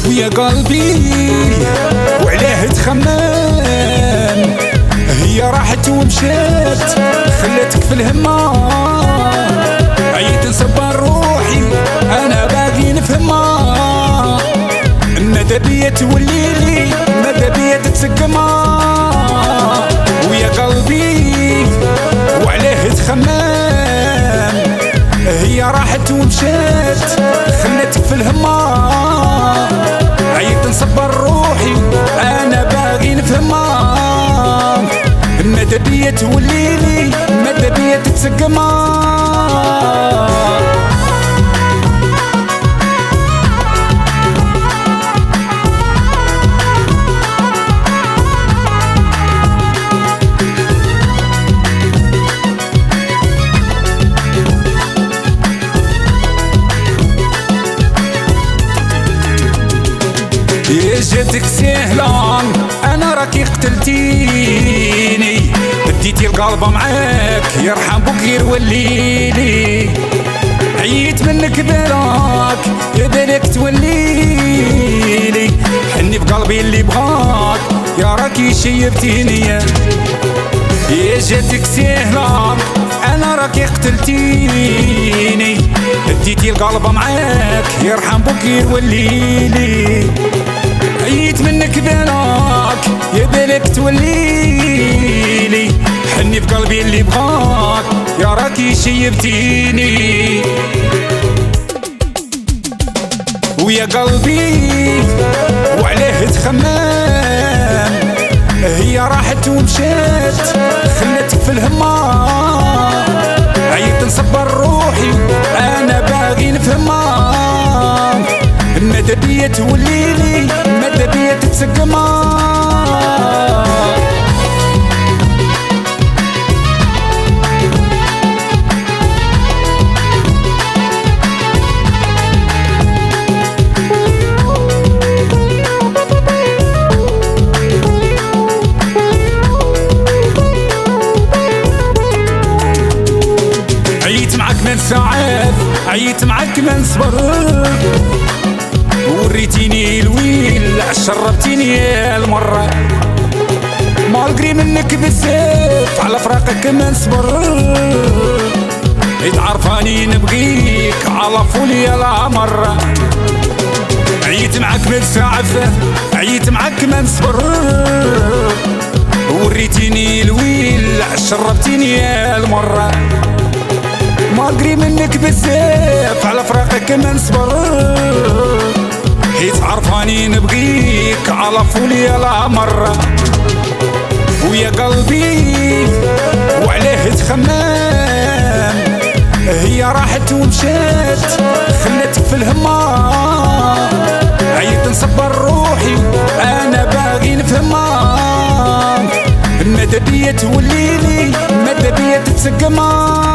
ويا قلبي وعليه تخمم، هي راحت ومشات خلتك في الهمة. عييت نصبر روحي انا باقي نفهمها، ماذا بيا توليلي ماذا بيا تتسقمها. ويا قلبي وعليه تخمم، هي راحت ومشات خلتك في الهمة. عييت نصبر روحي انا باغي نفهمها، ماذا بيا توليلي ماذا بيا تتسقمها. جاتك سهلة انا راكي قتلتيني، بديتي القلب معاك يرحم بوك غير وليلي. عييت منك براك يا بالك توليلي، حني بقلبي اللي بغاك يا راكي شيبتيني. يا جاتك سهلة انا راكي قتلتيني، بديتي القلب معاك يرحم بوك غير وليلي. عييت منك براك يا بالك توليلي، حني في قلبي اللي بغاك يا راكي شيبتيني. ويا قلبي وعليه تخمم، هي راحت ومشات خلتك في الهمة. عييت نصبر روحي انا باغي نفهمها، ماذا بيا توليلي ماذا بيا تتسقمها. عييت معاك من ساعات عييت معاك من صبر، وريتيني الويل شربتيني المرة. مالقري منك بزاف على فراقك ما نصبر، عرفاني نبغيك على فولي لا مرة. عييت معاك من ساعة عييت معاك ما نصبر، وريتيني الويل شربتيني المرة. مالقري منك بزاف على فراقك ما نصبر، حيت عرفاني نبغيك على فولي لا مرة. ويا قلبي وعليه تخمم، هي راحت ومشات خلتك في الهمة. عييت نصبر روحي انا باغي نفهمها، ماذا بيا توليلي ماذا بيا تتسقمها.